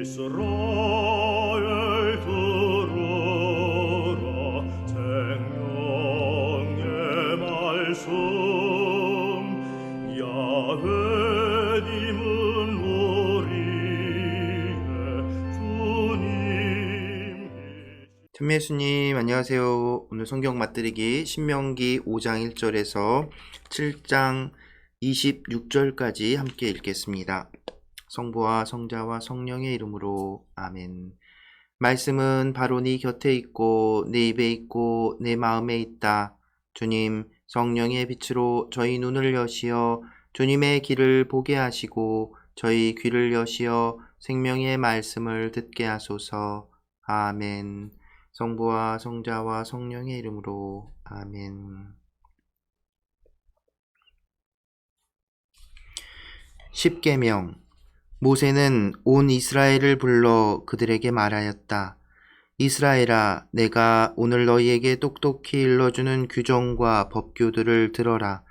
이스라엘 들으라 생명의 말씀 야훼님은 우리의 주님이시다. 천미예수님 안녕하세요. 오늘 성경 맞들이기 신명기 5장 1절에서 7장 26절까지 함께 읽겠습니다. 성부와 성자와 성령의 이름으로 아멘. 말씀은 바로 네 곁에 있고 내 입에 있고 내 마음에 있다. 주님 성령의 빛으로 저희 눈을 여시어 주님의 길을 보게 하시고 저희 귀를 여시어 생명의 말씀을 듣게 하소서. 아멘. 성부와 성자와 성령의 이름으로 아멘. 십계명. 모세는 온 이스라엘을 불러 그들에게 말하였다. 이스라엘아, 내가 오늘 너희에게 똑똑히 일러주는 규정과 법규들을 들어라.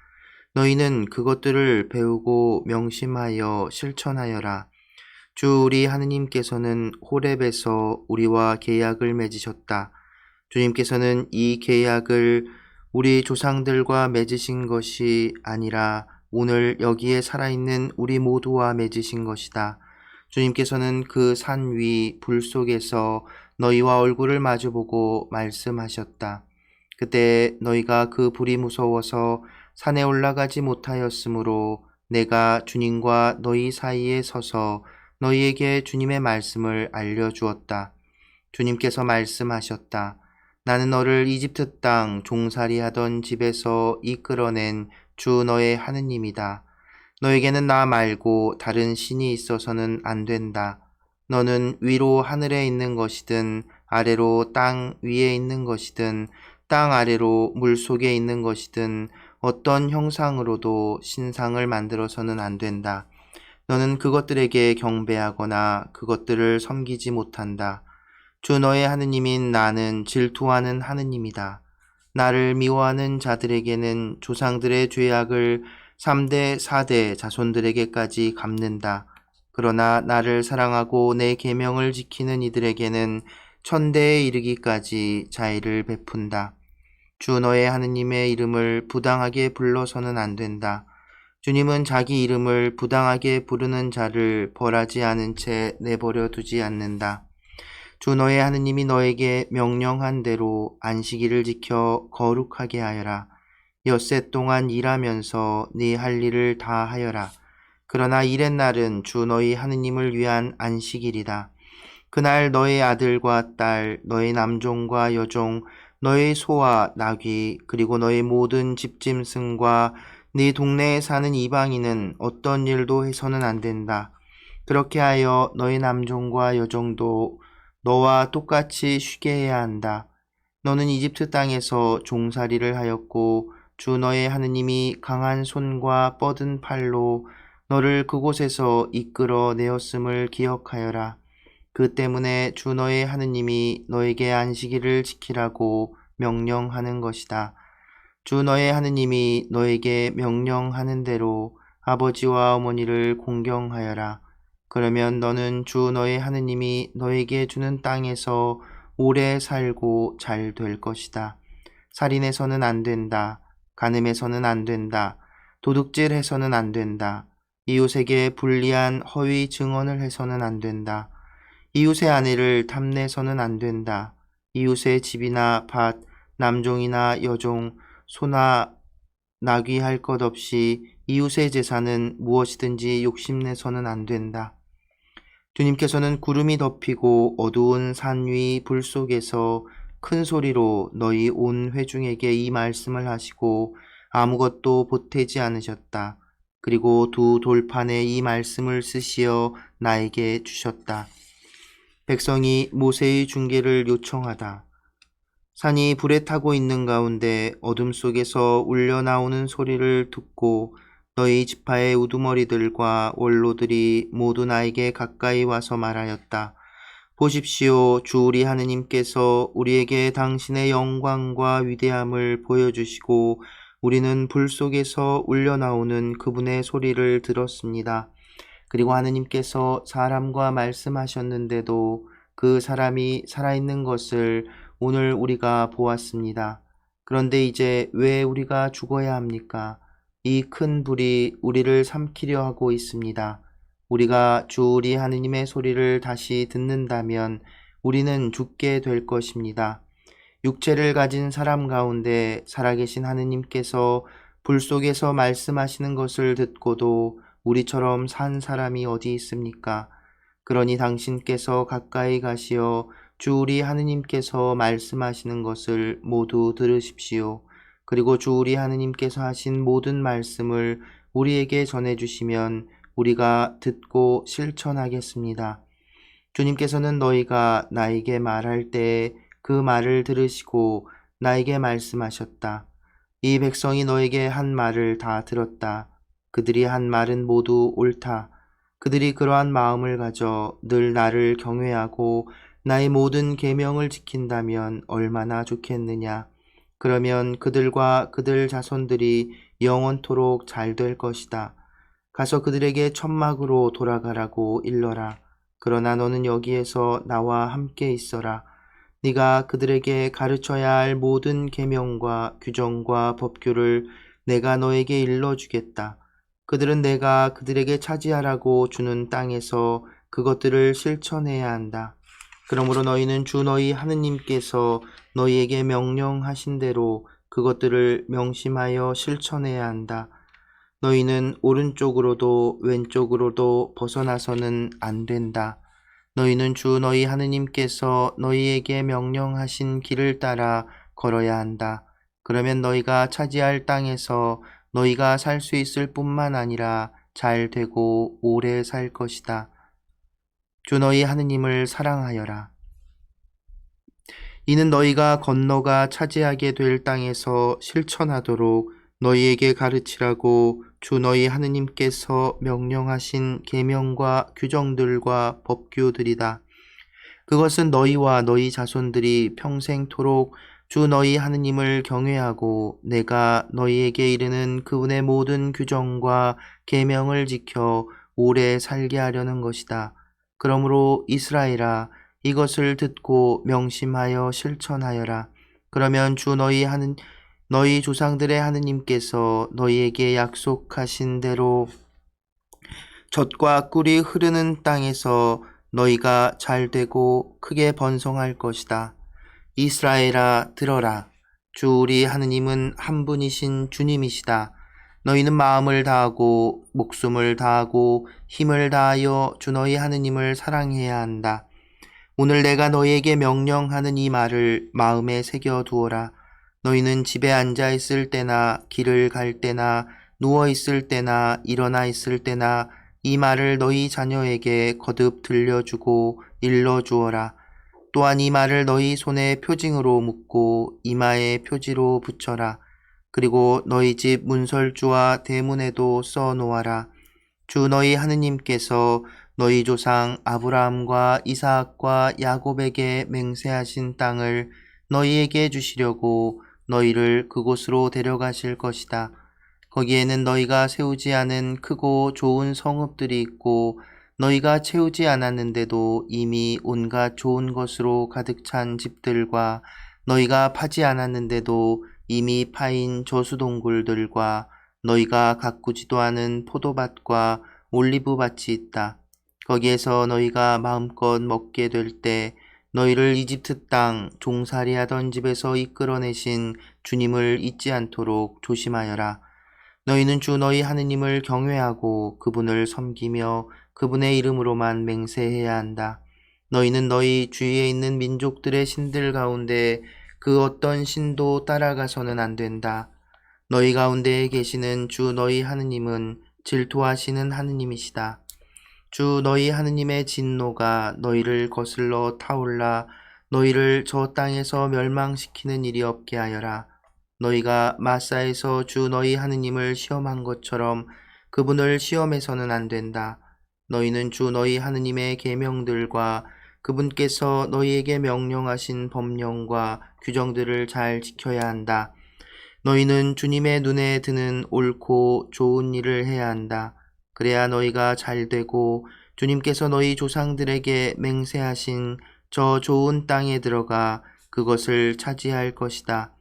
너희는 그것들을 배우고 명심하여 실천하여라. 주 우리 하느님께서는 호렙에서 우리와 계약을 맺으셨다. 주님께서는 이 계약을 우리 조상들과 맺으신 것이 아니라 오늘 여기에 살아있는 우리 모두와 맺으신 것이다. 주님께서는 그 산 위 불 속에서 너희와 얼굴을 마주보고 말씀하셨다. 그때 너희가 그 불이 무서워서 산에 올라가지 못하였으므로 내가 주님과 너희 사이에 서서 너희에게 주님의 말씀을 알려주었다. 주님께서 말씀하셨다. 나는 너를 이집트 땅 종살이하던 집에서 이끌어낸 주 너의 하느님이다. 너에게는 나 말고 다른 신이 있어서는 안 된다. 너는 위로 하늘에 있는 것이든 아래로 땅 위에 있는 것이든 땅 아래로 물 속에 있는 것이든 어떤 형상으로도 신상을 만들어서는 안 된다. 너는 그것들에게 경배하거나 그것들을 섬기지 못한다. 주 너의 하느님인 나는 질투하는 하느님이다. 나를 미워하는 자들에게는 조상들의 죄악을 3대 4대 자손들에게까지 갚는다. 그러나 나를 사랑하고 내 계명을 지키는 이들에게는 1000대에 이르기까지 자애를 베푼다. 주 너의 하느님의 이름을 부당하게 불러서는 안 된다. 주님은 자기 이름을 부당하게 부르는 자를 벌하지 않은 채 내버려 두지 않는다. 주 너의 하느님이 너에게 명령한 대로 안식일을 지켜 거룩하게 하여라. 엿새 동안 일하면서 네 할 일을 다 하여라. 그러나 일의 날은 주 너희 하느님을 위한 안식일이다. 그날 너의 아들과 딸, 너의 남종과 여종, 너의 소와 나귀, 그리고 너의 모든 집짐승과 네 동네에 사는 이방인은 어떤 일도 해서는 안 된다. 그렇게 하여 너의 남종과 여종도 너와 똑같이 쉬게 해야 한다. 너는 이집트 땅에서 종살이를 하였고 주 너의 하느님이 강한 손과 뻗은 팔로 너를 그곳에서 이끌어 내었음을 기억하여라. 그 때문에 주 너의 하느님이 너에게 안식일을 지키라고 명령하는 것이다. 주 너의 하느님이 너에게 명령하는 대로 아버지와 어머니를 공경하여라. 그러면 너는 주 너의 하느님이 너에게 주는 땅에서 오래 살고 잘 될 것이다. 살인해서는 안 된다. 간음해서는 안 된다. 도둑질해서는 안 된다. 이웃에게 불리한 허위 증언을 해서는 안 된다. 이웃의 아내를 탐내서는 안 된다. 이웃의 집이나 밭, 남종이나 여종, 소나 나귀 할 것 없이 이웃의 재산은 무엇이든지 욕심내서는 안 된다. 주님께서는 구름이 덮이고 어두운 산 위 불 속에서 큰 소리로 너희 온 회중에게 이 말씀을 하시고 아무것도 보태지 않으셨다. 그리고 두 돌판에 이 말씀을 쓰시어 나에게 주셨다. 백성이 모세의 중계를 요청하다. 산이 불에 타고 있는 가운데 어둠 속에서 울려 나오는 소리를 듣고 너희 지파의 우두머리들과 원로들이 모두 나에게 가까이 와서 말하였다. 보십시오. 주 우리 하느님께서 우리에게 당신의 영광과 위대함을 보여주시고 우리는 불 속에서 울려 나오는 그분의 소리를 들었습니다. 그리고 하느님께서 사람과 말씀하셨는데도 그 사람이 살아있는 것을 오늘 우리가 보았습니다. 그런데 이제 왜 우리가 죽어야 합니까? 이 큰 불이 우리를 삼키려 하고 있습니다. 우리가 주 우리 하느님의 소리를 다시 듣는다면 우리는 죽게 될 것입니다. 육체를 가진 사람 가운데 살아계신 하느님께서 불 속에서 말씀하시는 것을 듣고도 우리처럼 산 사람이 어디 있습니까? 그러니 당신께서 가까이 가시어 주 우리 하느님께서 말씀하시는 것을 모두 들으십시오. 그리고 주 우리 하느님께서 하신 모든 말씀을 우리에게 전해주시면 우리가 듣고 실천하겠습니다. 주님께서는 너희가 나에게 말할 때에 그 말을 들으시고 나에게 말씀하셨다. 이 백성이 너에게 한 말을 다 들었다. 그들이 한 말은 모두 옳다. 그들이 그러한 마음을 가져 늘 나를 경외하고 나의 모든 계명을 지킨다면 얼마나 좋겠느냐. 그러면 그들과 그들 자손들이 영원토록 잘 될 것이다. 가서 그들에게 천막으로 돌아가라고 일러라. 그러나 너는 여기에서 나와 함께 있어라. 네가 그들에게 가르쳐야 할 모든 계명과 규정과 법규를 내가 너에게 일러주겠다. 그들은 내가 그들에게 차지하라고 주는 땅에서 그것들을 실천해야 한다. 그러므로 너희는 주 너희 하느님께서 너희에게 명령하신 대로 그것들을 명심하여 실천해야 한다. 너희는 오른쪽으로도 왼쪽으로도 벗어나서는 안 된다. 너희는 주 너희 하느님께서 너희에게 명령하신 길을 따라 걸어야 한다. 그러면 너희가 차지할 땅에서 너희가 살 수 있을 뿐만 아니라 잘 되고 오래 살 것이다. 주 너희 하느님을 사랑하여라. 이는 너희가 건너가 차지하게 될 땅에서 실천하도록 너희에게 가르치라고 주 너희 하느님께서 명령하신 계명과 규정들과 법규들이다. 그것은 너희와 너희 자손들이 평생토록 주 너희 하느님을 경외하고 내가 너희에게 이르는 그분의 모든 규정과 계명을 지켜 오래 살게 하려는 것이다. 그러므로 이스라엘아, 이것을 듣고 명심하여 실천하여라. 그러면 주 너희 조상들의 하느님께서 너희에게 약속하신 대로 젖과 꿀이 흐르는 땅에서 너희가 잘되고 크게 번성할 것이다. 이스라엘아, 들어라. 주 우리 하느님은 한 분이신 주님이시다. 너희는 마음을 다하고 목숨을 다하고 힘을 다하여 주 너희 하느님을 사랑해야 한다. 오늘 내가 너희에게 명령하는 이 말을 마음에 새겨 두어라. 너희는 집에 앉아 있을 때나 길을 갈 때나 누워 있을 때나 일어나 있을 때나 이 말을 너희 자녀에게 거듭 들려주고 일러주어라. 또한 이 말을 너희 손에 표징으로 묶고 이마에 표지로 붙여라. 그리고 너희 집 문설주와 대문에도 써 놓아라. 주 너희 하느님께서 너희 조상 아브라함과 이삭과 야곱에게 맹세하신 땅을 너희에게 주시려고 너희를 그곳으로 데려가실 것이다. 거기에는 너희가 세우지 않은 크고 좋은 성읍들이 있고 너희가 채우지 않았는데도 이미 온갖 좋은 것으로 가득 찬 집들과 너희가 파지 않았는데도 이미 파인 저수동굴들과 너희가 가꾸지도 않은 포도밭과 올리브밭이 있다. 거기에서 너희가 마음껏 먹게 될 때 너희를 이집트 땅 종살이하던 집에서 이끌어내신 주님을 잊지 않도록 조심하여라. 너희는 주 너희 하느님을 경외하고 그분을 섬기며 그분의 이름으로만 맹세해야 한다. 너희는 너희 주위에 있는 민족들의 신들 가운데 그 어떤 신도 따라가서는 안 된다. 너희 가운데에 계시는 주 너희 하느님은 질투하시는 하느님이시다. 주 너희 하느님의 진노가 너희를 거슬러 타올라 너희를 저 땅에서 멸망시키는 일이 없게 하여라. 너희가 마사에서 주 너희 하느님을 시험한 것처럼 그분을 시험해서는 안 된다. 너희는 주 너희 하느님의 계명들과 그분께서 너희에게 명령하신 법령과 규정들을 잘 지켜야 한다. 너희는 주님의 눈에 드는 옳고 좋은 일을 해야 한다. 그래야 너희가 잘 되고 주님께서 너희 조상들에게 맹세하신 저 좋은 땅에 들어가 그것을 차지할 것이다.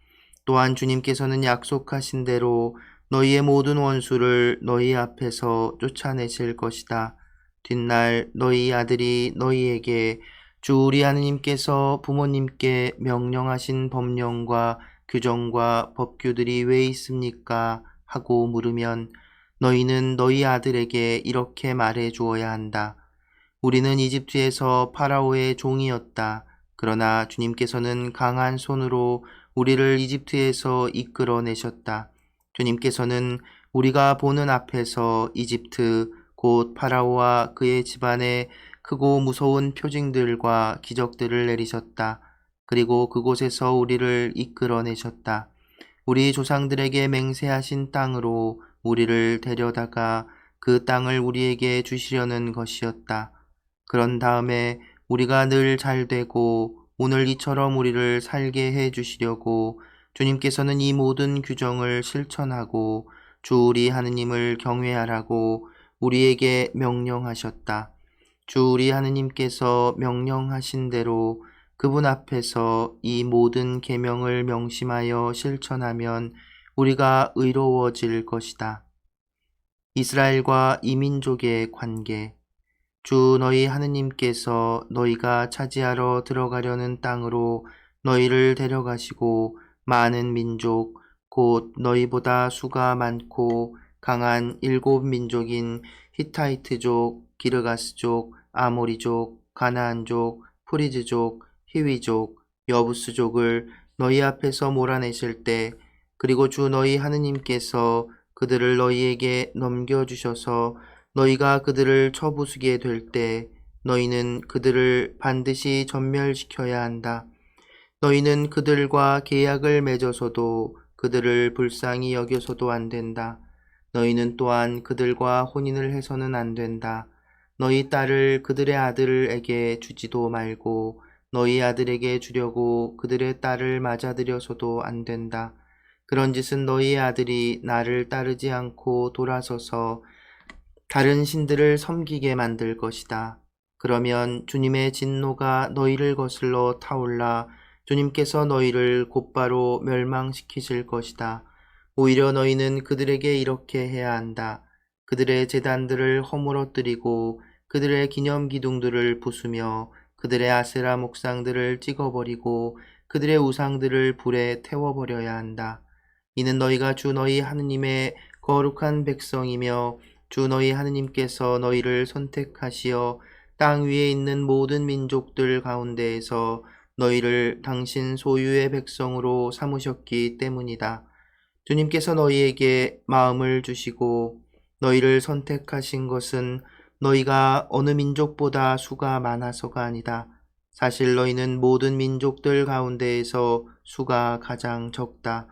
또한 주님께서는 약속하신 대로 너희의 모든 원수를 너희 앞에서 쫓아내실 것이다. 뒷날 너희 아들이 너희에게 주 우리 하느님께서 부모님께 명령하신 법령과 규정과 법규들이 왜 있습니까? 하고 물으면 너희는 너희 아들에게 이렇게 말해 주어야 한다. 우리는 이집트에서 파라오의 종이었다. 그러나 주님께서는 강한 손으로 우리를 이집트에서 이끌어내셨다. 주님께서는 우리가 보는 앞에서 이집트 곧 파라오와 그의 집안에 크고 무서운 표징들과 기적들을 내리셨다. 그리고 그곳에서 우리를 이끌어내셨다. 우리 조상들에게 맹세하신 땅으로 우리를 데려다가 그 땅을 우리에게 주시려는 것이었다. 그런 다음에 우리가 늘 잘되고 오늘 이처럼 우리를 살게 해 주시려고 주님께서는 이 모든 규정을 실천하고 주 우리 하느님을 경외하라고 우리에게 명령하셨다. 주 우리 하느님께서 명령하신 대로 그분 앞에서 이 모든 계명을 명심하여 실천하면 우리가 의로워질 것이다. 이스라엘과 이민족의 관계. 주 너희 하느님께서 너희가 차지하러 들어가려는 땅으로 너희를 데려가시고 많은 민족 곧 너희보다 수가 많고 강한 7민족인 히타이트족, 기르가스족, 아모리족, 가나안족, 프리즈족, 히위족, 여부스족을 너희 앞에서 몰아내실 때 그리고 주 너희 하느님께서 그들을 너희에게 넘겨주셔서 너희가 그들을 쳐부수게 될 때 너희는 그들을 반드시 전멸시켜야 한다. 너희는 그들과 계약을 맺어서도 그들을 불쌍히 여겨서도 안 된다. 너희는 또한 그들과 혼인을 해서는 안 된다. 너희 딸을 그들의 아들에게 주지도 말고 너희 아들에게 주려고 그들의 딸을 맞아들여서도 안 된다. 그런 짓은 너희 아들이 나를 따르지 않고 돌아서서 다른 신들을 섬기게 만들 것이다. 그러면 주님의 진노가 너희를 거슬러 타올라 주님께서 너희를 곧바로 멸망시키실 것이다. 오히려 너희는 그들에게 이렇게 해야 한다. 그들의 제단들을 허물어뜨리고 그들의 기념기둥들을 부수며 그들의 아세라 목상들을 찍어버리고 그들의 우상들을 불에 태워버려야 한다. 이는 너희가 주 너희 하느님의 거룩한 백성이며 주 너희 하느님께서 너희를 선택하시어 땅 위에 있는 모든 민족들 가운데에서 너희를 당신 소유의 백성으로 삼으셨기 때문이다. 주님께서 너희에게 마음을 주시고 너희를 선택하신 것은 너희가 어느 민족보다 수가 많아서가 아니다. 사실 너희는 모든 민족들 가운데에서 수가 가장 적다.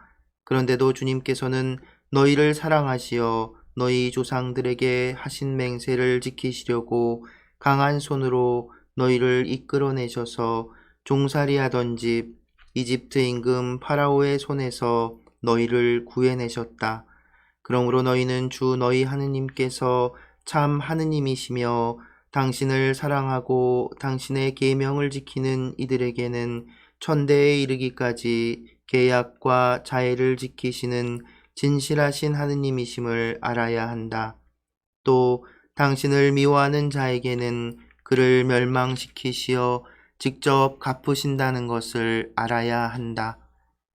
그런데도 주님께서는 너희를 사랑하시어 너희 조상들에게 하신 맹세를 지키시려고 강한 손으로 너희를 이끌어내셔서 종살이하던 집 이집트 임금 파라오의 손에서 너희를 구해내셨다. 그러므로 너희는 주 너희 하느님께서 참 하느님이시며 당신을 사랑하고 당신의 계명을 지키는 이들에게는 천대에 이르기까지 계약과 자애를 지키시는 진실하신 하느님이심을 알아야 한다. 또 당신을 미워하는 자에게는 그를 멸망시키시어 직접 갚으신다는 것을 알아야 한다.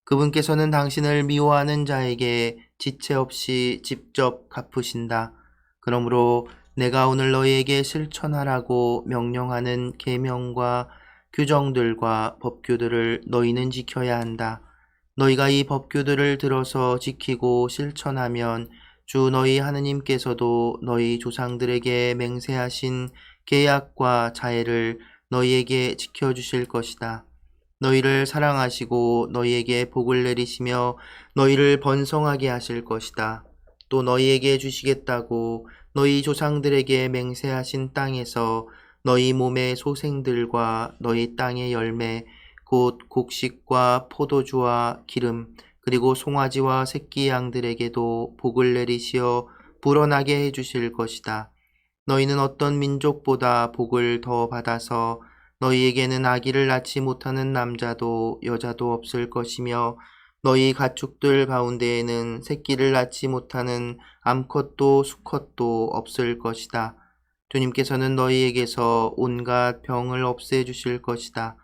그분께서는 당신을 미워하는 자에게 지체 없이 직접 갚으신다. 그러므로 내가 오늘 너희에게 실천하라고 명령하는 계명과 규정들과 법규들을 너희는 지켜야 한다. 너희가 이 법규들을 들어서 지키고 실천하면 주 너희 하느님께서도 너희 조상들에게 맹세하신 계약과 자애를 너희에게 지켜주실 것이다. 너희를 사랑하시고 너희에게 복을 내리시며 너희를 번성하게 하실 것이다. 또 너희에게 주시겠다고 너희 조상들에게 맹세하신 땅에서 너희 몸의 소생들과 너희 땅의 열매 곧 곡식과 포도주와 기름 그리고 송아지와 새끼 양들에게도 복을 내리시어 불어나게 해주실 것이다. 너희는 어떤 민족보다 복을 더 받아서 너희에게는 아기를 낳지 못하는 남자도 여자도 없을 것이며 너희 가축들 가운데에는 새끼를 낳지 못하는 암컷도 수컷도 없을 것이다. 주님께서는 너희에게서 온갖 병을 없애주실 것이다.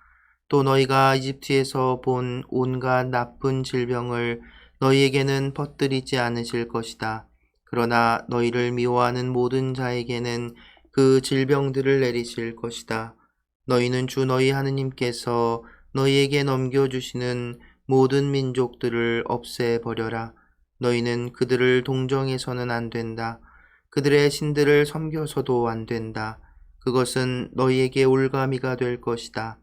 또 너희가 이집트에서 본 온갖 나쁜 질병을 너희에게는 퍼뜨리지 않으실 것이다. 그러나 너희를 미워하는 모든 자에게는 그 질병들을 내리실 것이다. 너희는 주 너희 하느님께서 너희에게 넘겨주시는 모든 민족들을 없애버려라. 너희는 그들을 동정해서는 안 된다. 그들의 신들을 섬겨서도 안 된다. 그것은 너희에게 올가미가 될 것이다.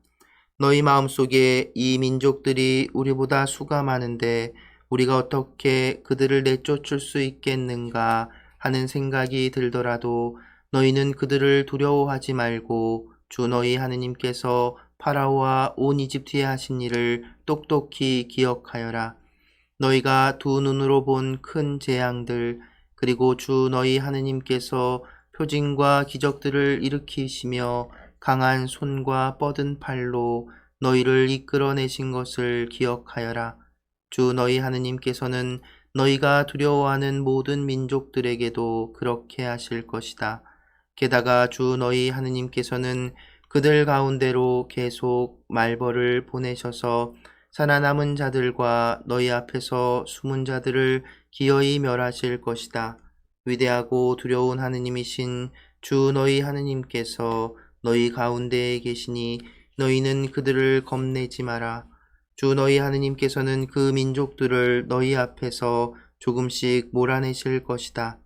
너희 마음속에 이 민족들이 우리보다 수가 많은데 우리가 어떻게 그들을 내쫓을 수 있겠는가 하는 생각이 들더라도 너희는 그들을 두려워하지 말고 주 너희 하느님께서 파라오와 온 이집트에 하신 일을 똑똑히 기억하여라. 너희가 두 눈으로 본 큰 재앙들 그리고 주 너희 하느님께서 표징과 기적들을 일으키시며 강한 손과 뻗은 팔로 너희를 이끌어내신 것을 기억하여라. 주 너희 하느님께서는 너희가 두려워하는 모든 민족들에게도 그렇게 하실 것이다. 게다가 주 너희 하느님께서는 그들 가운데로 계속 말벌을 보내셔서 살아남은 자들과 너희 앞에서 숨은 자들을 기어이 멸하실 것이다. 위대하고 두려운 하느님이신 주 너희 하느님께서 너희 가운데에 계시니 너희는 그들을 겁내지 마라. 주 너희 하느님께서는 그 민족들을 너희 앞에서 조금씩 몰아내실 것이다.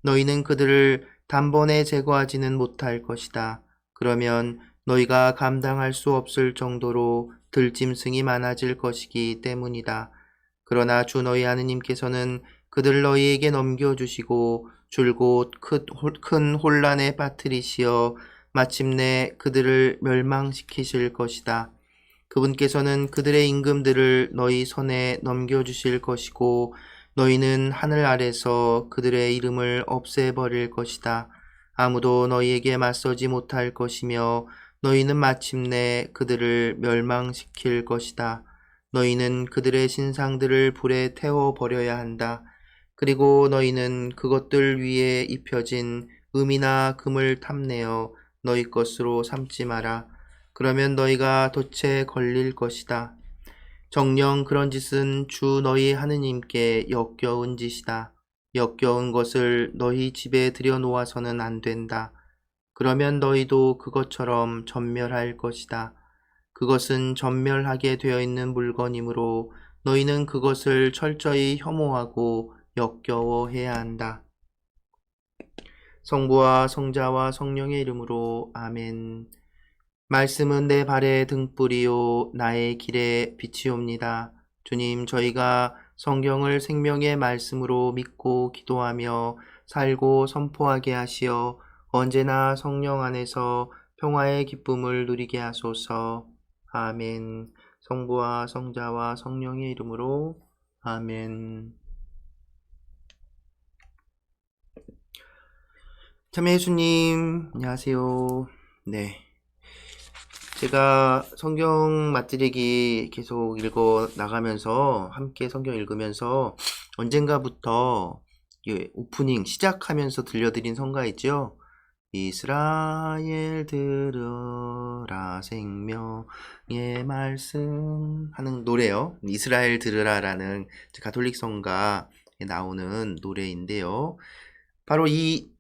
너희는 그들을 단번에 제거하지는 못할 것이다. 그러면 너희가 감당할 수 없을 정도로 들짐승이 많아질 것이기 때문이다. 그러나 주 너희 하느님께서는 그들 너희에게 넘겨주시고 줄곧 큰 혼란에 빠뜨리시어 마침내 그들을 멸망시키실 것이다. 그분께서는 그들의 임금들을 너희 손에 넘겨주실 것이고 너희는 하늘 아래서 그들의 이름을 없애버릴 것이다. 아무도 너희에게 맞서지 못할 것이며 너희는 마침내 그들을 멸망시킬 것이다. 너희는 그들의 신상들을 불에 태워버려야 한다. 그리고 너희는 그것들 위에 입혀진 금이나 금을 탐내어 너희 것으로 삼지 마라. 그러면 너희가 덫에 걸릴 것이다. 정녕 그런 짓은 주 너희 하느님께 역겨운 짓이다. 역겨운 것을 너희 집에 들여놓아서는 안 된다. 그러면 너희도 그것처럼 전멸할 것이다. 그것은 전멸하게 되어 있는 물건이므로 너희는 그것을 철저히 혐오하고 역겨워해야 한다. 성부와 성자와 성령의 이름으로 아멘. 말씀은 내 발의 등불이요 나의 길에 빛이옵니다. 주님, 저희가 성경을 생명의 말씀으로 믿고 기도하며 살고 선포하게 하시어 언제나 성령 안에서 평화의 기쁨을 누리게 하소서. 아멘. 성부와 성자와 성령의 이름으로 아멘. 참여 예수님, 안녕하세요. 네. 제가 성경 맛들이기 계속 읽어 나가면서 함께 성경 읽으면서 언젠가부터 오프닝 시작하면서 들려드린 성가 있죠? 이스라엘 들으라 생명의 말씀 하는 노래요. 이스라엘 들으라라는 가톨릭 성가에 나오는 노래인데요. 바로 이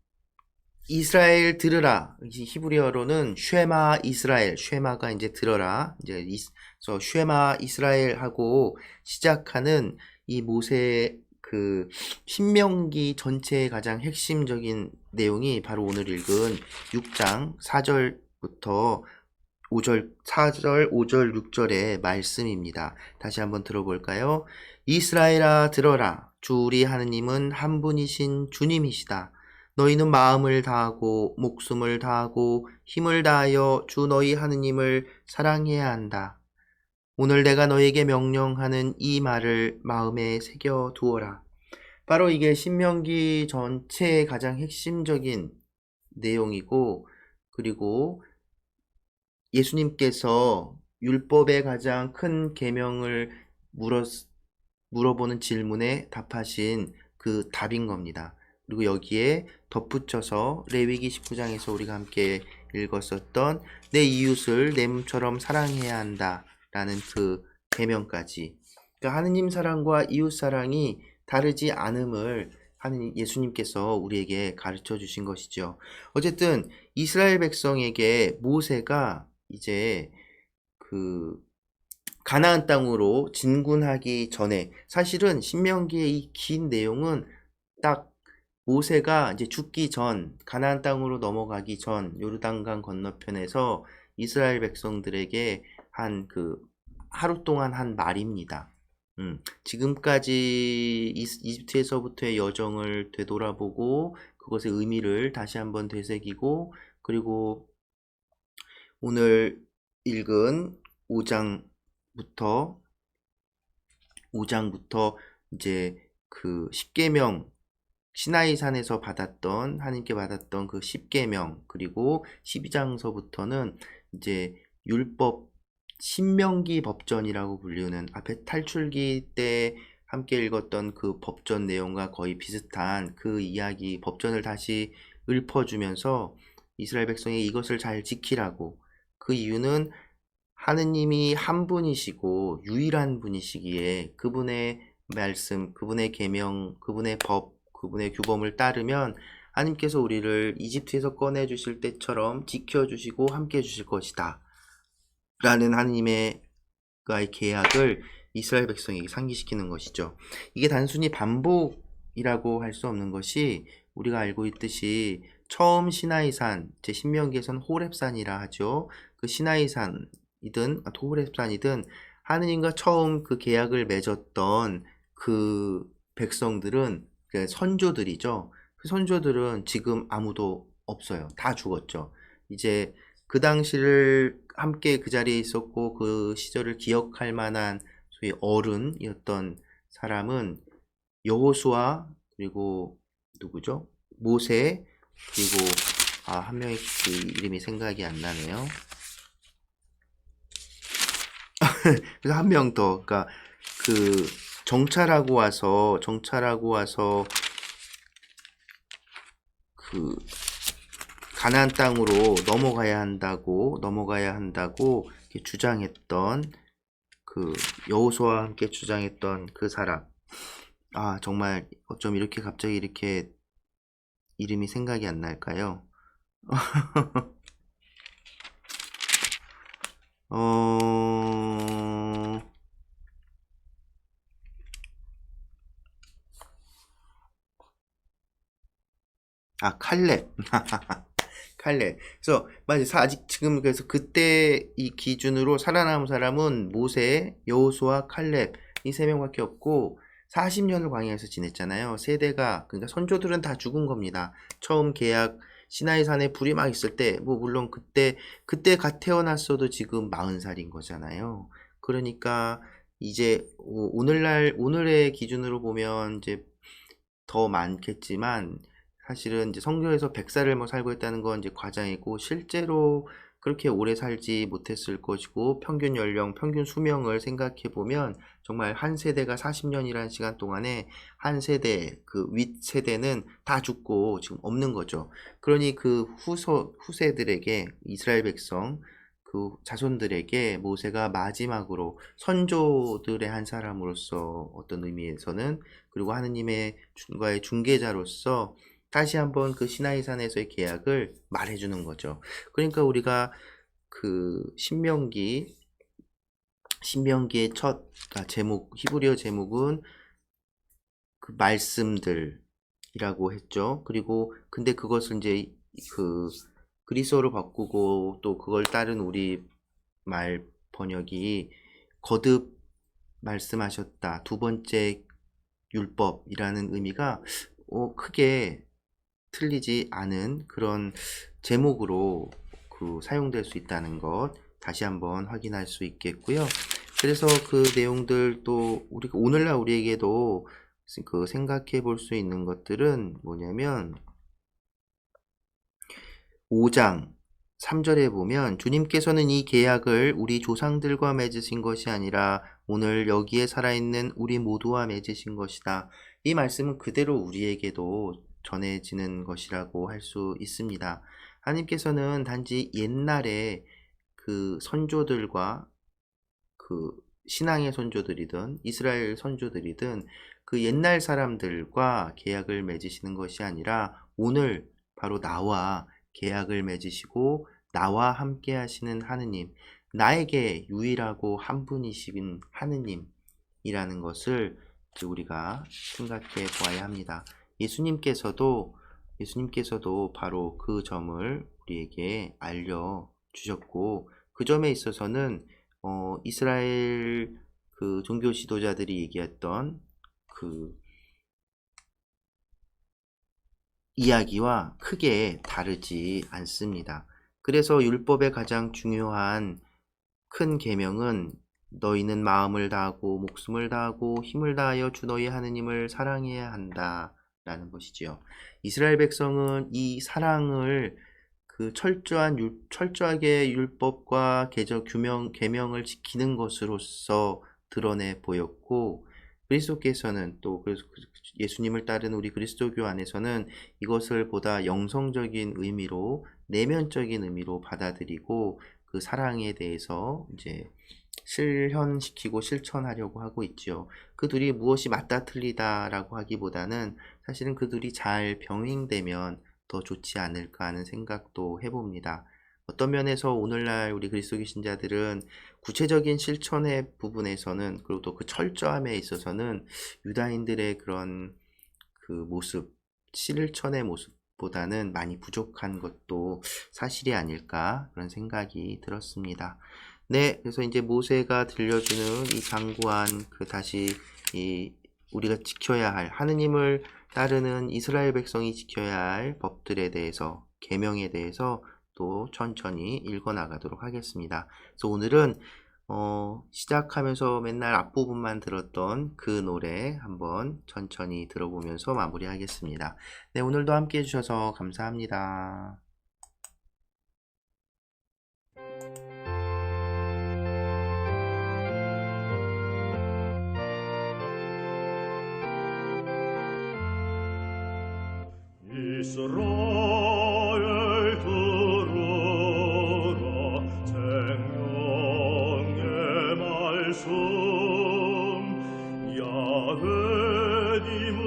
이스라엘 들으라. 히브리어로는 쉐마 이스라엘. 쉐마가 이제 들어라. 이제 쉐마 이스라엘 하고 시작하는 이 모세의 그 신명기 전체의 가장 핵심적인 내용이 바로 오늘 읽은 6장 4절부터 5절, 4절, 5절, 6절의 말씀입니다. 다시 한번 들어볼까요? 이스라엘아 들어라. 주 우리 하느님은 한 분이신 주님이시다. 너희는 마음을 다하고 목숨을 다하고 힘을 다하여 주 너희 하느님을 사랑해야 한다. 오늘 내가 너에게 명령하는 이 말을 마음에 새겨 두어라. 바로 이게 신명기 전체의 가장 핵심적인 내용이고, 그리고 예수님께서 율법의 가장 큰 계명을 물어보는 질문에 답하신 그 답인 겁니다. 그리고 여기에 덧붙여서 레위기 19장에서 우리가 함께 읽었었던 내 이웃을 내 몸처럼 사랑해야 한다 라는 그 계명까지, 그러니까 하느님 사랑과 이웃 사랑이 다르지 않음을 하느님 예수님께서 우리에게 가르쳐 주신 것이죠. 어쨌든 이스라엘 백성에게 모세가 이제 그 가나안 땅으로 진군하기 전에, 사실은 신명기의 이 긴 내용은 딱 모세가 이제 죽기 전, 가나안 땅으로 넘어가기 전 요르단강 건너편에서 이스라엘 백성들에게 한 그 하루 동안 한 말입니다. 지금까지 이집트에서부터의 여정을 되돌아보고 그것의 의미를 다시 한번 되새기고, 그리고 오늘 읽은 5장부터 이제 그 10계명, 시나이산에서 받았던, 하나님께 받았던 그 10계명, 그리고 12장서부터는 이제 율법, 신명기 법전이라고 불리는, 앞에 탈출기 때 함께 읽었던 그 법전 내용과 거의 비슷한 그 이야기, 법전을 다시 읊어주면서 이스라엘 백성이 이것을 잘 지키라고, 그 이유는 하느님이 한 분이시고 유일한 분이시기에 그분의 말씀, 그분의 계명, 그분의 법, 그분의 규범을 따르면 하나님께서 우리를 이집트에서 꺼내주실 때처럼 지켜주시고 함께 해주실 것이다 라는 하느님의 계약을 이스라엘 백성에게 상기시키는 것이죠. 이게 단순히 반복이라고 할 수 없는 것이, 우리가 알고 있듯이 처음 시나이산, 제 신명기에서는 호렙산이라 하죠. 그 시나이산이든 호렙산이든 하느님과 처음 그 계약을 맺었던 그 백성들은, 그 선조들이죠. 그 선조들은 지금 아무도 없어요. 다 죽었죠. 이제 그 당시를 함께 그 자리에 있었고 그 시절을 기억할 만한 소위 어른이었던 사람은 여호수아, 그리고 누구죠? 모세, 그리고 한 명의 그 이름이 생각이 안 나네요. 그래서 한 명 더, 그러니까 그 정찰하고 와서 그 가나안 땅으로 넘어가야 한다고 이렇게 주장했던, 그 여호수아와 함께 주장했던 그 사람. 정말 어쩜 이렇게 갑자기 이렇게 이름이 생각이 안 날까요? 칼렙. 칼렙. 그래서 아직 지금, 그래서 그때 이 기준으로 살아남은 사람은 모세, 여호수아, 칼렙 이 세 명밖에 없고 40년을 광야에서 지냈잖아요. 세대가, 그러니까 선조들은 다 죽은 겁니다. 처음 계약 시나이산에 불이 막 있을 때, 물론 그때 갓 태어났어도 지금 40살인 거잖아요. 그러니까 이제 오늘의 기준으로 보면 이제 더 많겠지만, 사실은 이제 성경에서 100살을 살고 있다는 건 이제 과장이고, 실제로 그렇게 오래 살지 못했을 것이고, 평균 연령, 평균 수명을 생각해 보면 정말 한 세대가 40년이라는 시간 동안에 한 세대, 그 윗 세대는 다 죽고 지금 없는 거죠. 그러니 그 후세들에게, 이스라엘 백성 그 자손들에게 모세가 마지막으로 선조들의 한 사람으로서 어떤 의미에서는, 그리고 하느님의 과의 중개자로서 다시 한번 그 시나이산에서의 계약을 말해주는 거죠. 그러니까 우리가 그 신명기의 첫 제목, 히브리어 제목은 그 말씀들이라고 했죠. 그리고 근데 그것을 이제 그 그리스어로 바꾸고 또 그걸 따른 우리 말 번역이 거듭 말씀하셨다, 두 번째 율법이라는 의미가 크게 틀리지 않은 그런 제목으로 사용될 수 있다는 것 다시 한번 확인할 수 있겠고요. 그래서 그 내용들도 오늘날 우리에게도 그 생각해 볼 수 있는 것들은 뭐냐면 5장 3절에 보면 주님께서는 이 계약을 우리 조상들과 맺으신 것이 아니라 오늘 여기에 살아있는 우리 모두와 맺으신 것이다. 이 말씀은 그대로 우리에게도 전해지는 것이라고 할 수 있습니다. 하나님께서는 단지 옛날에 그 선조들과 그 신앙의 선조들이든 이스라엘 선조들이든 그 옛날 사람들과 계약을 맺으시는 것이 아니라 오늘 바로 나와 계약을 맺으시고 나와 함께 하시는 하느님, 나에게 유일하고 한 분이신 하느님이라는 것을 우리가 생각해 보아야 합니다. 예수님께서도 바로 그 점을 우리에게 알려주셨고 그 점에 있어서는 이스라엘 그 종교 지도자들이 얘기했던 그 이야기와 크게 다르지 않습니다. 그래서 율법의 가장 중요한 큰 계명은 너희는 마음을 다하고 목숨을 다하고 힘을 다하여 주 너희 하느님을 사랑해야 한다 라는 것이지요. 이스라엘 백성은 이 사랑을 그 철저하게 율법과 계명을 지키는 것으로서 드러내 보였고 그리스도께서는 또 예수님을 따르는 우리 그리스도교 안에서는 이것을 보다 영성적인 의미로 내면적인 의미로 받아들이고 그 사랑에 대해서 이제 실현시키고 실천하려고 하고 있죠. 그 둘이 무엇이 맞다 틀리다라고 하기보다는 사실은 그 둘이 잘 병행되면 더 좋지 않을까 하는 생각도 해봅니다. 어떤 면에서 오늘날 우리 그리스도교 신자들은 구체적인 실천의 부분에서는 그리고 또 그 철저함에 있어서는 유다인들의 그런 그 모습, 실천의 모습보다는 많이 부족한 것도 사실이 아닐까 그런 생각이 들었습니다. 네, 그래서 이제 모세가 들려주는 이 강구한 그 다시 이 우리가 지켜야 할 하느님을 따르는 이스라엘 백성이 지켜야 할 법들에 대해서 계명에 대해서 또 천천히 읽어 나가도록 하겠습니다. 그래서 오늘은 시작하면서 맨날 앞부분만 들었던 그 노래 한번 천천히 들어보면서 마무리하겠습니다. 네, 오늘도 함께 해주셔서 감사합니다. 이스라엘 들으라 생명의 말씀 야훼님은